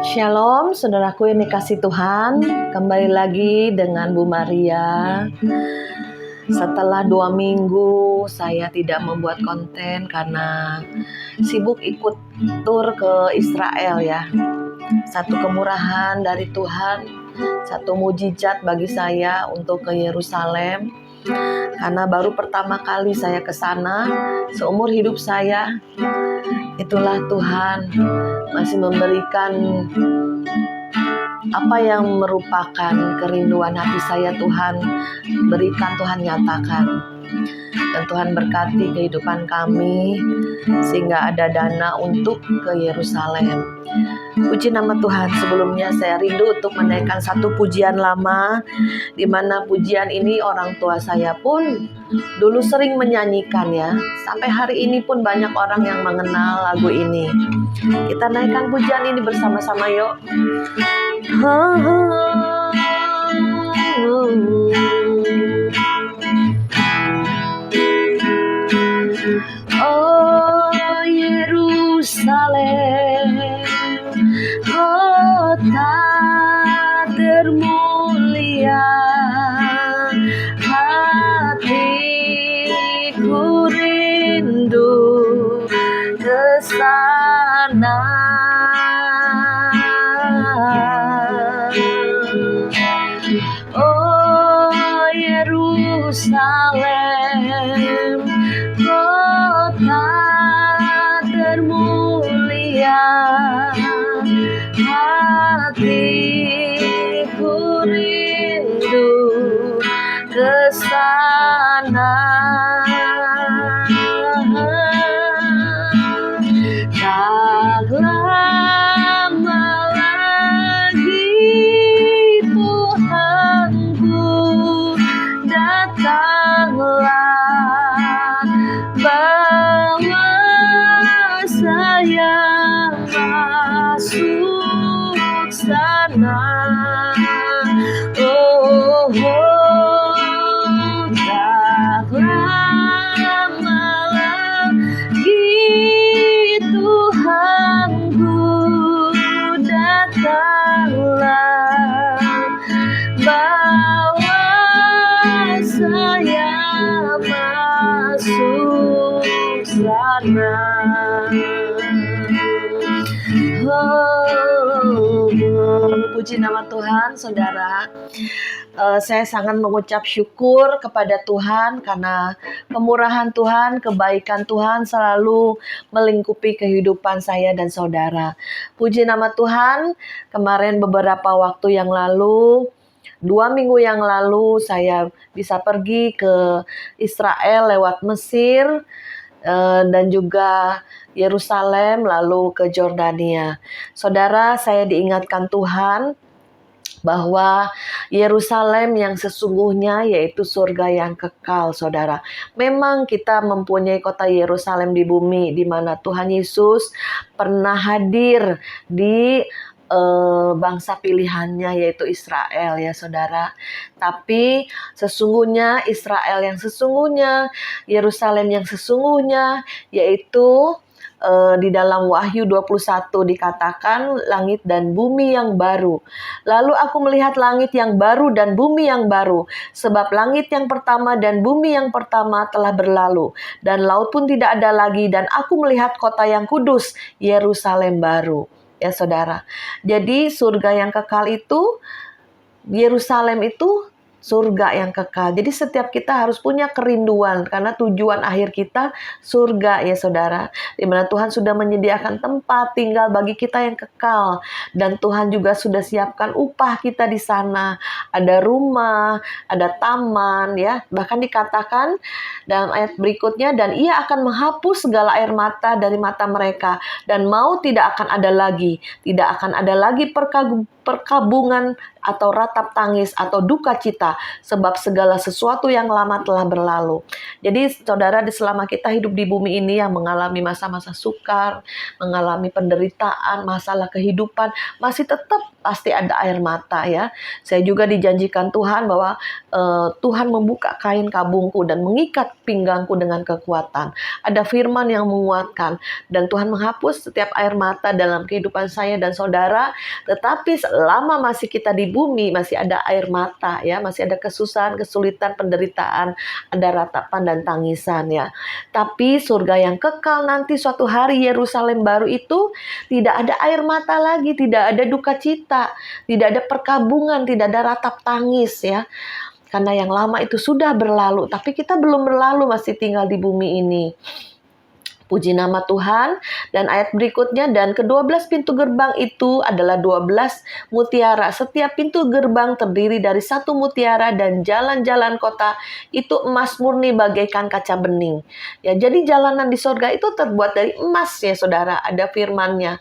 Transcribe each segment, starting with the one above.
Shalom, saudaraku yang dikasih Tuhan. Kembali lagi dengan Bu Maria. Setelah 2 minggu saya tidak membuat konten karena sibuk ikut tur ke Israel ya. Satu kemurahan dari Tuhan, satu mujizat bagi saya untuk ke Yerusalem. Karena baru pertama kali saya ke sana seumur hidup saya. Itulah Tuhan masih memberikan apa yang merupakan kerinduan hati saya. Tuhan berikan, Tuhan nyatakan. Dan Tuhan berkati kehidupan kami sehingga ada dana untuk ke Yerusalem. Puji nama Tuhan. Sebelumnya saya rindu untuk menaikkan satu pujian lama, di mana pujian ini orang tua saya pun dulu sering menyanyikan ya. Sampai hari ini pun banyak orang yang mengenal lagu ini. Kita naikkan pujian ini bersama-sama yuk. Oh Yerusalem, kota termulia, hatiku rindu ke sana. Oh Yerusalem, kota termulia, hatiku rindu ke sana. Tak lama lagi Tuhanku datanglah, bawa saya masuk sana. Oh, tak lama lagi Tuhanku datanglah, bawa saya masuk sana. Puji nama Tuhan, saudara. Saya sangat mengucap syukur kepada Tuhan karena kemurahan Tuhan, kebaikan Tuhan selalu melingkupi kehidupan saya dan saudara. Puji nama Tuhan. Kemarin beberapa waktu yang lalu, 2 minggu yang lalu, saya bisa pergi ke Israel lewat Mesir dan juga Yerusalem, lalu ke Jordania. Saudara, saya diingatkan Tuhan bahwa Yerusalem yang sesungguhnya yaitu surga yang kekal, saudara. Memang kita mempunyai kota Yerusalem di bumi, di mana Tuhan Yesus pernah hadir di bangsa pilihannya yaitu Israel ya saudara. Tapi sesungguhnya Israel yang sesungguhnya, Yerusalem yang sesungguhnya yaitu di dalam Wahyu 21 dikatakan langit dan bumi yang baru. Lalu aku melihat langit yang baru dan bumi yang baru, sebab langit yang pertama dan bumi yang pertama telah berlalu, dan laut pun tidak ada lagi, dan aku melihat kota yang kudus, Yerusalem baru. Ya saudara, jadi surga yang kekal itu, Yerusalem itu surga yang kekal. Jadi setiap kita harus punya kerinduan karena tujuan akhir kita surga ya saudara. Di mana Tuhan sudah menyediakan tempat tinggal bagi kita yang kekal, dan Tuhan juga sudah siapkan upah kita di sana. Ada rumah, ada taman ya. Bahkan dikatakan dalam ayat berikutnya, dan Ia akan menghapus segala air mata dari mata mereka, dan maut tidak akan ada lagi. Tidak akan ada lagi perkabungan atau ratap tangis atau duka cita, sebab segala sesuatu yang lama telah berlalu. Jadi saudara, selama kita hidup di bumi ini yang mengalami masa-masa sukar, mengalami penderitaan, masalah kehidupan, masih tetap pasti ada air mata ya. Saya juga dijanjikan Tuhan bahwa Tuhan membuka kain kabungku dan mengikat pinggangku dengan kekuatan. Ada firman yang menguatkan dan Tuhan menghapus setiap air mata dalam kehidupan saya dan saudara. Tetapi selama masih kita di bumi masih ada air mata ya, masih ada kesusahan, kesulitan, penderitaan, ada ratapan dan tangisan ya. Tapi surga yang kekal nanti suatu hari, Yerusalem baru itu tidak ada air mata lagi, tidak ada duka cita, tidak ada perkabungan, tidak ada ratap tangis ya. Karena yang lama itu sudah berlalu, tapi kita belum berlalu, masih tinggal di bumi ini. Puji nama Tuhan. Dan ayat berikutnya, dan ke-12 pintu gerbang itu adalah 12 mutiara. Setiap pintu gerbang terdiri dari satu mutiara dan jalan-jalan kota itu emas murni bagaikan kaca bening. Ya, jadi jalanan di surga itu terbuat dari emas ya saudara, ada firman-Nya.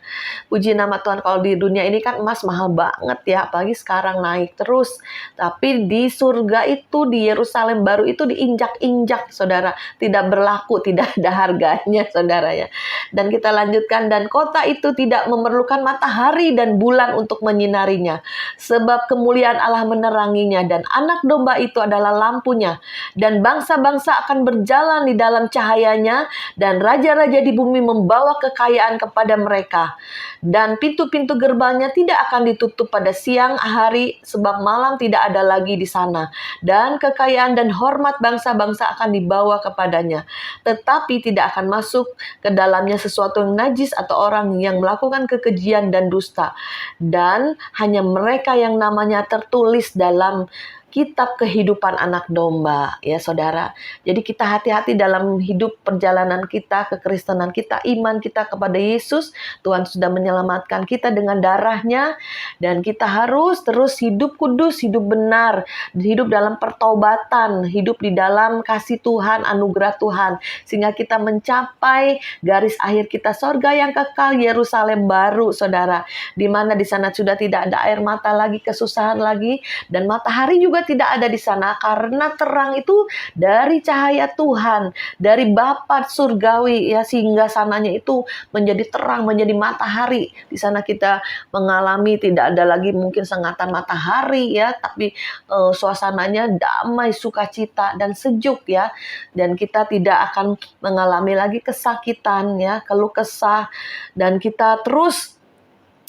Puji nama Tuhan. Kalau di dunia ini kan emas mahal banget ya, apalagi sekarang naik terus. Tapi di surga itu, di Yerusalem baru itu diinjak-injak saudara, tidak berlaku, tidak ada harganya saudara ya. Dan kita lanjutkan, dan kota itu tidak memerlukan matahari dan bulan untuk menyinarinya, sebab kemuliaan Allah meneranginya, dan anak domba itu adalah lampunya, dan bangsa-bangsa akan berjalan di dalam cahayanya, dan raja-raja di bumi membawa kekayaan kepada mereka. Dan pintu-pintu gerbangnya tidak akan ditutup pada siang hari, sebab malam tidak ada lagi di sana, dan kekayaan dan hormat bangsa-bangsa akan dibawa kepadanya, tetapi tidak akan masuk ke dalamnya sesuatu yang najis atau orang yang melakukan kekejian dan dusta, dan hanya mereka yang namanya tertulis dalam kitab kehidupan anak domba ya saudara. Jadi kita hati-hati dalam hidup perjalanan kita, kekristenan kita, iman kita kepada Yesus. Tuhan sudah menyelamatkan kita dengan darah-Nya, dan kita harus terus hidup kudus, hidup benar, hidup dalam pertobatan, hidup di dalam kasih Tuhan, anugerah Tuhan, sehingga kita mencapai garis akhir kita, sorga yang kekal, Yerusalem baru saudara, di mana di sana sudah tidak ada air mata lagi, kesusahan lagi, dan matahari juga tidak ada di sana, karena terang itu dari cahaya Tuhan, dari Bapa surgawi ya, sehingga sananya itu menjadi terang, menjadi matahari. Di sana kita mengalami tidak ada lagi mungkin sengatan matahari ya, tapi suasananya damai, sukacita dan sejuk ya, dan kita tidak akan mengalami lagi kesakitan ya, keluh kesah, dan kita terus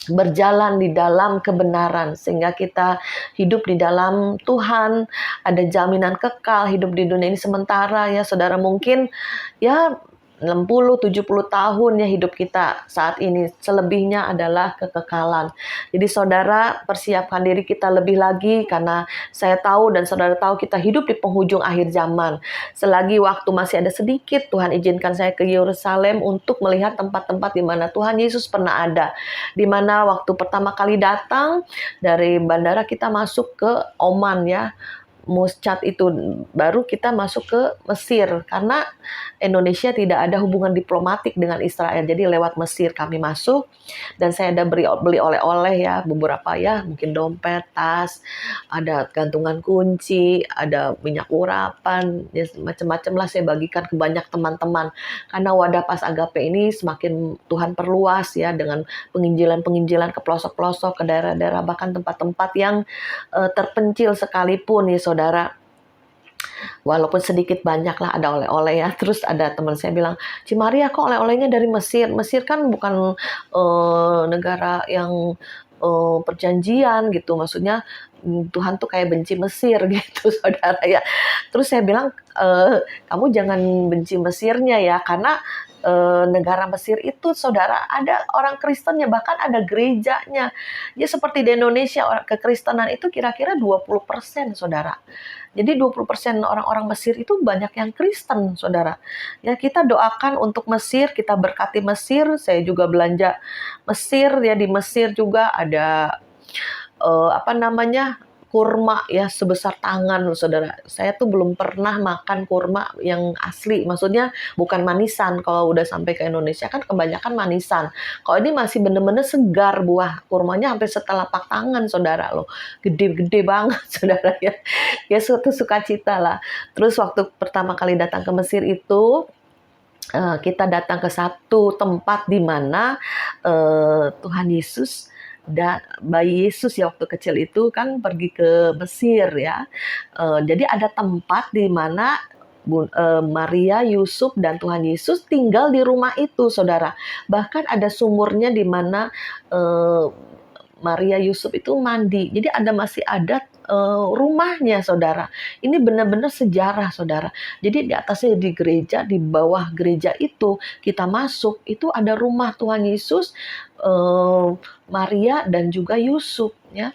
berjalan di dalam kebenaran, sehingga kita hidup di dalam Tuhan, ada jaminan kekal. Hidup di dunia ini sementara ya saudara, mungkin ya 60-70 tahun ya hidup kita saat ini, selebihnya adalah kekekalan. Jadi saudara, persiapkan diri kita lebih lagi, karena saya tahu dan saudara tahu kita hidup di penghujung akhir zaman. Selagi waktu masih ada sedikit, Tuhan izinkan saya ke Yerusalem untuk melihat tempat-tempat di mana Tuhan Yesus pernah ada. Di mana waktu pertama kali datang dari bandara kita masuk ke Oman ya, Muscat itu, baru kita masuk ke Mesir, karena Indonesia tidak ada hubungan diplomatik dengan Israel, jadi lewat Mesir kami masuk. Dan saya ada beli oleh-oleh ya, beberapa ya, mungkin dompet, tas, ada gantungan kunci, ada minyak urapan ya, macam-macam lah saya bagikan ke banyak teman-teman, karena wadah Pas Agape ini semakin Tuhan perluas ya, dengan penginjilan-penginjilan ke pelosok-pelosok, ke daerah-daerah, bahkan tempat-tempat yang terpencil sekalipun ya saudara. Walaupun sedikit banyak lah ada oleh-oleh ya. Terus ada teman saya bilang, Cimaria kok oleh-olehnya dari Mesir? Mesir kan bukan negara yang perjanjian gitu. Maksudnya Tuhan tuh kayak benci Mesir gitu saudara ya. Terus saya bilang, kamu jangan benci Mesirnya ya, karena negara Mesir itu saudara ada orang Kristennya, bahkan ada gerejanya. Ya seperti di Indonesia, kekristenan itu kira-kira 20% saudara. Jadi 20% orang-orang Mesir itu banyak yang Kristen saudara. Ya kita doakan untuk Mesir, kita berkati Mesir. Saya juga belanja Mesir ya, di Mesir juga ada kurma ya sebesar tangan loh saudara. Saya tuh belum pernah makan kurma yang asli, maksudnya bukan manisan. Kalau udah sampai ke Indonesia kan kebanyakan manisan. Kalau ini masih bener-bener segar, buah kurmanya hampir setelapak tangan saudara loh, gede-gede banget saudara ya. Ya suatu sukacita lah. Terus waktu pertama kali datang ke Mesir itu, kita datang ke satu tempat di mana Tuhan Yesus dan bayi Yesus ya waktu kecil itu kan pergi ke Mesir ya. Jadi ada tempat di mana Maria, Yusuf, dan Tuhan Yesus tinggal di rumah itu, saudara. Bahkan ada sumurnya di mana eh, Maria Yusuf itu mandi. Jadi masih ada rumahnya, saudara. Ini benar-benar sejarah, saudara. Jadi di atasnya di gereja, di bawah gereja itu kita masuk, itu ada rumah Tuhan Yesus, eh, Maria dan juga Yusuf, ya.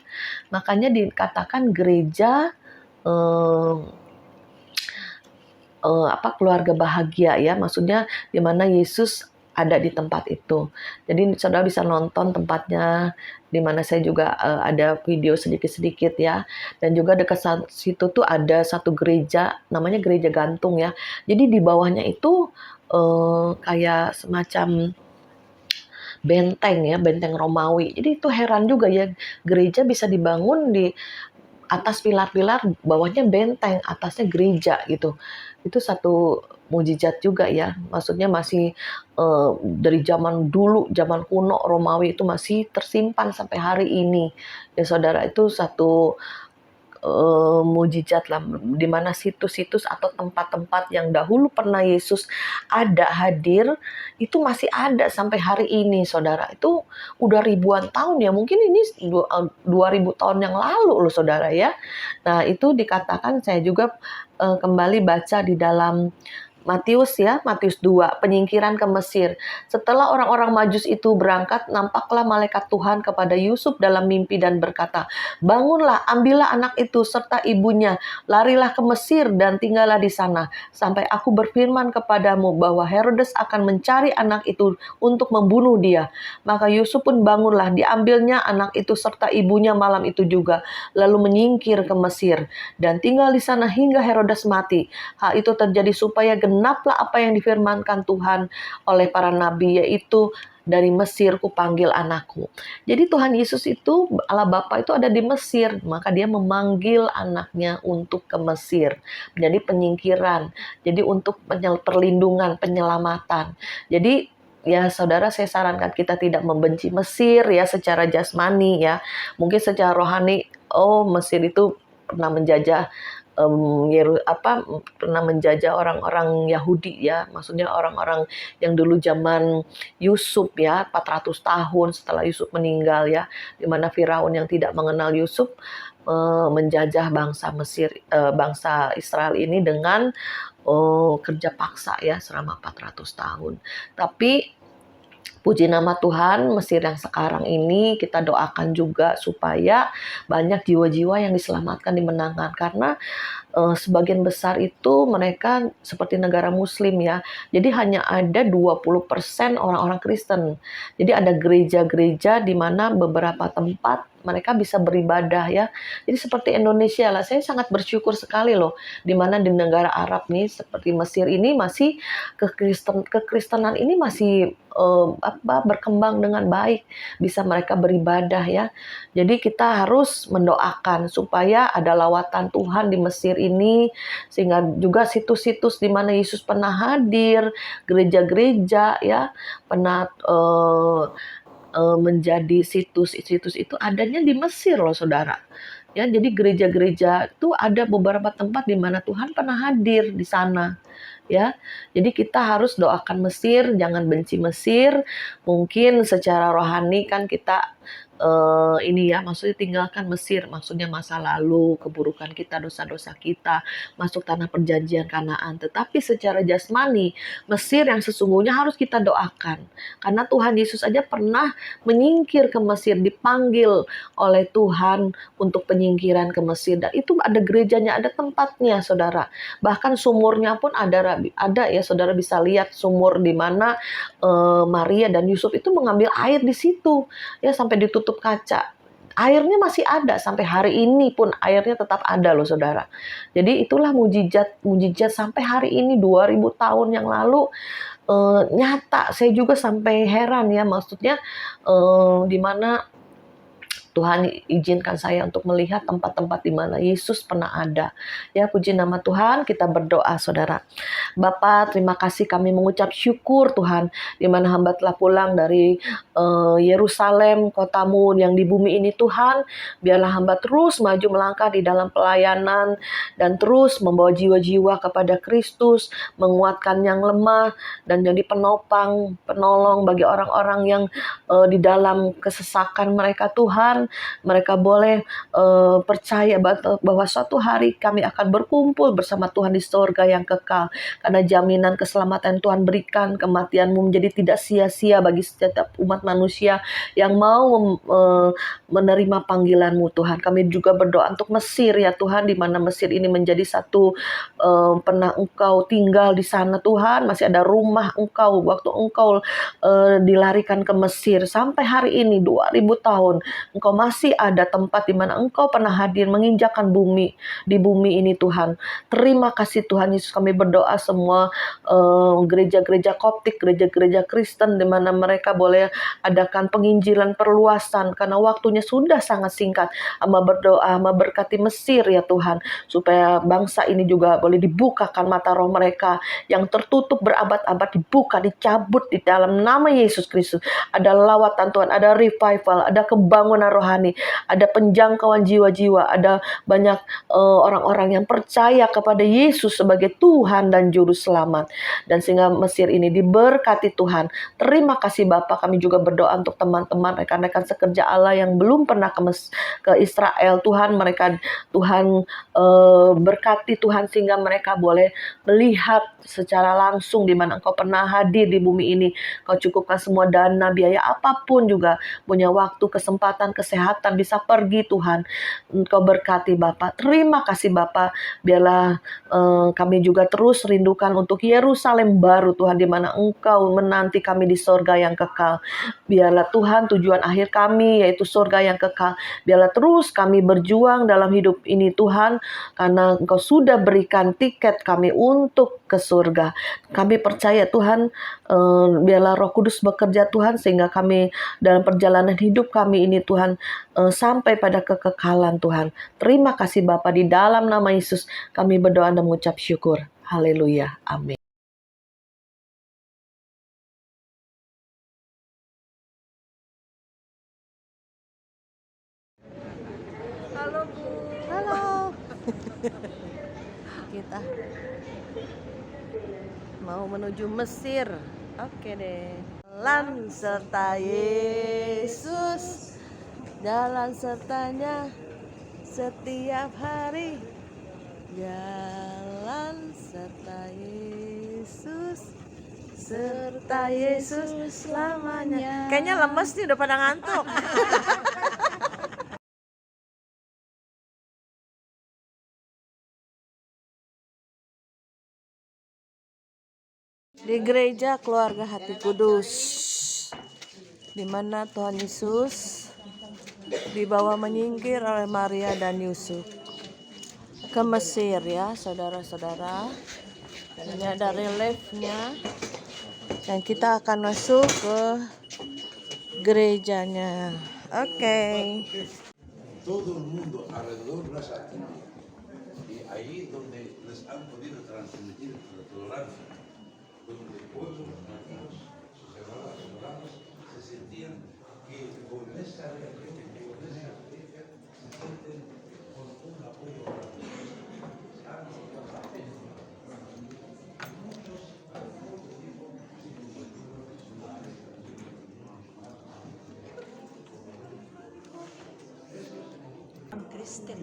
Makanya dikatakan gereja eh, keluarga bahagia ya, maksudnya di mana Yesus ada di tempat itu. Jadi saudara bisa nonton tempatnya, di mana saya juga ada video sedikit-sedikit ya. Dan juga dekat situ tuh ada satu gereja, namanya gereja gantung ya. Jadi di bawahnya itu kayak semacam benteng ya, benteng Romawi. Jadi itu heran juga ya, gereja bisa dibangun di atas pilar-pilar, bawahnya benteng, atasnya gereja gitu. Itu satu mujizat juga ya. Maksudnya masih dari zaman dulu, zaman kuno Romawi itu masih tersimpan sampai hari ini. Ya saudara, itu satu mujizat lah, di mana situs-situs atau tempat-tempat yang dahulu pernah Yesus ada hadir itu masih ada sampai hari ini, saudara. Itu udah ribuan tahun ya, mungkin ini 2000 tahun yang lalu loh, saudara ya. Nah itu dikatakan, saya juga kembali baca di dalam Matius ya, Matius 2, penyingkiran ke Mesir. Setelah orang-orang Majus itu berangkat, nampaklah malaikat Tuhan kepada Yusuf dalam mimpi dan berkata, "Bangunlah, ambillah anak itu serta ibunya, larilah ke Mesir dan tinggallah di sana, sampai aku berfirman kepadamu bahwa Herodes akan mencari anak itu untuk membunuh dia." Maka Yusuf pun bangunlah, diambilnya anak itu serta ibunya malam itu juga, lalu menyingkir ke Mesir dan tinggal di sana hingga Herodes mati. Hal itu terjadi supaya genaplah apa yang difirmankan Tuhan oleh para nabi, yaitu, "Dari Mesir kupanggil anakku." Jadi Tuhan Yesus itu, Allah Bapa itu ada di Mesir, maka dia memanggil anaknya untuk ke Mesir. Menjadi penyingkiran, jadi untuk perlindungan, penyelamatan. Jadi ya saudara, saya sarankan kita tidak membenci Mesir ya secara jasmani ya. Mungkin secara rohani, Mesir itu pernah menjajah pernah menjajah orang-orang Yahudi ya, maksudnya orang-orang yang dulu zaman Yusuf ya, 400 tahun setelah Yusuf meninggal ya, di mana Firaun yang tidak mengenal Yusuf menjajah bangsa Mesir, bangsa Israel ini dengan kerja paksa ya selama 400 tahun. Tapi puji nama Tuhan, Mesir yang sekarang ini kita doakan juga supaya banyak jiwa-jiwa yang diselamatkan, dimenangkan. Karena sebagian besar itu mereka seperti negara muslim ya. Jadi hanya ada 20% orang-orang Kristen. Jadi ada gereja-gereja di mana beberapa tempat mereka bisa beribadah ya. Jadi seperti Indonesia lah, saya sangat bersyukur sekali loh, di mana di negara Arab nih seperti Mesir ini masih kekristenan ini masih berkembang dengan baik, bisa mereka beribadah ya. Jadi kita harus mendoakan supaya ada lawatan Tuhan di Mesir ini, sehingga juga situs-situs di mana Yesus pernah hadir, gereja-gereja ya, pernah menjadi situs-situs itu adanya di Mesir loh, saudara. Ya, jadi gereja-gereja itu ada beberapa tempat di mana Tuhan pernah hadir di sana. Ya, jadi kita harus doakan Mesir, jangan benci Mesir. Mungkin secara rohani kan kita ini ya, maksudnya tinggalkan Mesir, maksudnya masa lalu, keburukan kita, dosa-dosa kita, masuk tanah perjanjian Kanaan. Tetapi secara jasmani, Mesir yang sesungguhnya harus kita doakan. Karena Tuhan Yesus aja pernah menyingkir ke Mesir, dipanggil oleh Tuhan untuk penyingkiran ke Mesir. Dan itu ada gerejanya, ada tempatnya, saudara. Bahkan sumurnya pun ada ya, saudara bisa lihat sumur di mana Maria dan Yusuf itu mengambil air di situ. Ya, sampai ditutup kaca. Airnya masih ada sampai hari ini pun, airnya tetap ada loh, saudara. Jadi itulah mujizat sampai hari ini 2000 tahun yang lalu nyata. Saya juga sampai heran ya, maksudnya di mana Tuhan izinkan saya untuk melihat tempat-tempat di mana Yesus pernah ada. Ya, puji nama Tuhan, kita berdoa saudara. Bapa, terima kasih, kami mengucap syukur Tuhan, di mana hamba telah pulang dari Yerusalem, kotamu yang di bumi ini Tuhan. Biarlah hamba terus maju melangkah di dalam pelayanan dan terus membawa jiwa-jiwa kepada Kristus, menguatkan yang lemah dan jadi penopang, penolong bagi orang-orang yang di dalam kesesakan mereka Tuhan. Mereka boleh percaya bahwa suatu hari kami akan berkumpul bersama Tuhan di surga yang kekal. Karena jaminan keselamatan Tuhan berikan, kematian-Mu menjadi tidak sia-sia bagi setiap umat manusia yang mau menerima panggilan-Mu Tuhan. Kami juga berdoa untuk Mesir ya Tuhan, di mana Mesir ini menjadi satu pernah Engkau tinggal di sana Tuhan, masih ada rumah Engkau waktu Engkau dilarikan ke Mesir. Sampai hari ini 2000 tahun Engkau masih ada tempat di mana Engkau pernah hadir menginjakan bumi di bumi ini Tuhan. Terima kasih Tuhan Yesus, kami berdoa semua gereja-gereja Koptik, gereja-gereja Kristen di mana mereka boleh adakan penginjilan perluasan karena waktunya sudah sangat singkat. Hamba berdoa, hamba berkati Mesir ya Tuhan, supaya bangsa ini juga boleh dibukakan mata roh mereka yang tertutup berabad-abad, dibuka, dicabut di dalam nama Yesus Kristus. Ada lawatan Tuhan, ada revival, ada kebangunan rohani, ada penjangkauan jiwa-jiwa, ada banyak orang-orang yang percaya kepada Yesus sebagai Tuhan dan Juru Selamat. Dan sehingga Mesir ini diberkati Tuhan. Terima kasih Bapak, kami juga berdoa untuk teman-teman, rekan-rekan sekerja Allah yang belum pernah ke Israel Tuhan. Mereka Tuhan berkati Tuhan sehingga mereka boleh melihat secara langsung di mana Engkau pernah hadir di bumi ini. Kau cukupkan semua dana, biaya apapun juga, punya waktu, kesempatan, kesehatan, bisa pergi Tuhan. Engkau berkati Bapak. Terima kasih Bapak. Biarlah kami juga terus rindukan untuk Yerusalem baru Tuhan, di mana Engkau menanti kami di surga yang kekal. Biarlah Tuhan tujuan akhir kami yaitu surga yang kekal. Biarlah terus kami berjuang dalam hidup ini Tuhan, karena Engkau sudah berikan tiket kami untuk ke surga. Kami percaya Tuhan, biarlah Roh Kudus bekerja Tuhan, sehingga kami dalam perjalanan hidup kami ini Tuhan sampai pada kekekalan Tuhan. Terima kasih Bapa, di dalam nama Yesus kami berdoa dan mengucap syukur. Haleluya. Amin. Halo Bu. Halo. Kita mau menuju Mesir. Oke deh. Jalan serta Yesus, jalan sertanya setiap hari. Jalan serta Yesus selamanya. Kayaknya lemes nih, udah pada ngantuk. Di gereja Keluarga Hati Kudus, di mana Tuhan Yesus dibawa menyingkir oleh Maria dan Yusuf ke Mesir ya saudara-saudara. Ini ada reliefnya dan kita akan masuk ke gerejanya. Oke. Todo el mundo alrededor las atiende. Y ahí donde les han podido transmitir la tolerancia, donde el pueblo, los nativos, sus hermanos, se sentían que con esta religión, con esa iglesia, se sienten con un apoyo para Dios. Kristen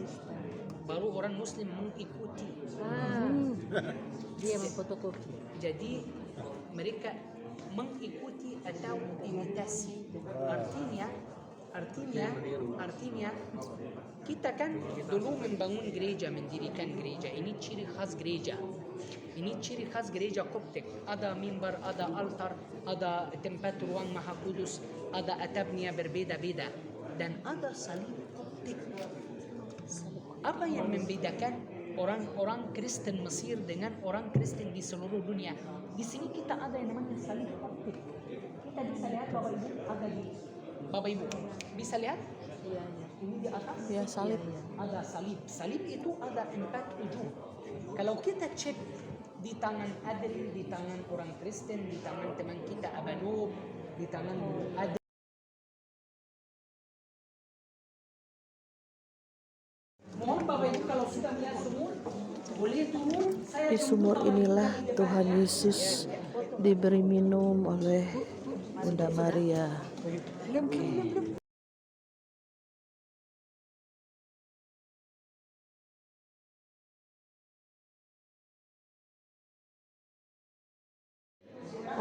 baru orang Muslim mengikuti. Dia memfotokopi. Jadi mereka mengikuti atau imitasi. Artinya kita kan dulu membangun gereja, mendirikan gereja. Ini ciri khas gereja. Ini ciri khas gereja Koptik. Ada mimbar, ada altar, ada tempat ruang Maha Kudus, ada atapnya berbeda-beda, dan ada salib Koptik. Apa yang membedakan orang-orang Kristen Mesir dengan orang Kristen di seluruh dunia? Di sini kita ada yang namanya salib Koptik. Kita bisa lihat Bapak Ibu, ada di Bapak Ibu bisa lihat Ini di atas. Ya, salib. Ada salib. Salib itu ada 4 ujung. Kalau kita cek di tangan Adel, di tangan orang Kristen, di tangan teman kita Abanub, di tangan Adel. Mohon Bapak Ibu kalau sudah melihat sumur, boleh turun. Di sumur inilah Tuhan Yesus diberi minum oleh Bunda Maria.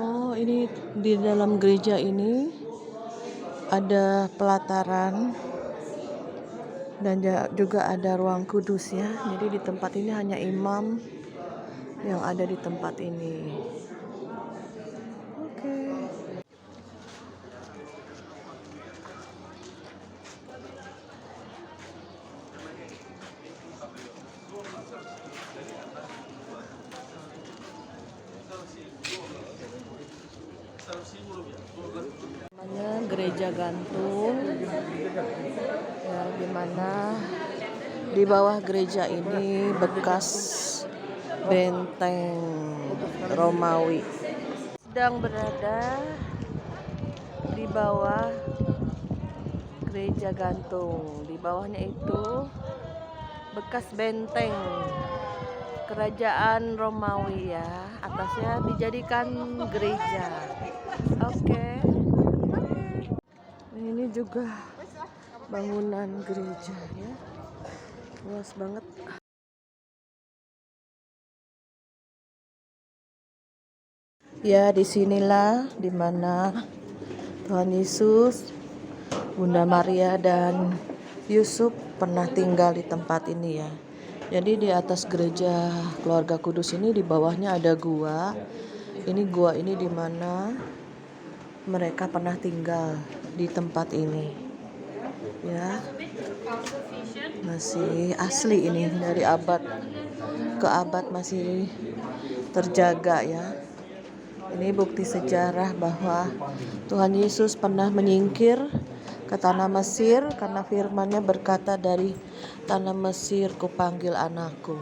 Oh, ini di dalam gereja ini ada pelataran dan juga ada ruang kudus ya. Jadi di tempat ini hanya imam yang ada di tempat ini. Oke. Namanya gereja gantung ya, dimana di bawah gereja ini bekas benteng Romawi. Sedang berada di bawah gereja gantung. Di bawahnya itu bekas benteng kerajaan Romawi ya. Atasnya dijadikan gereja. Oke. Ini juga bangunan gereja ya. Luas banget. Ya, disinilah dimana Tuhan Yesus, Bunda Maria dan Yusuf pernah tinggal di tempat ini ya. Jadi di atas gereja Keluarga Kudus ini di bawahnya ada gua. Ini gua ini dimana mereka pernah tinggal di tempat ini. Ya. Masih asli ini dari abad ke abad masih terjaga ya. Ini bukti sejarah bahwa Tuhan Yesus pernah menyingkir ke tanah Mesir karena firman-Nya berkata, dari tanah Mesir kupanggil anakku.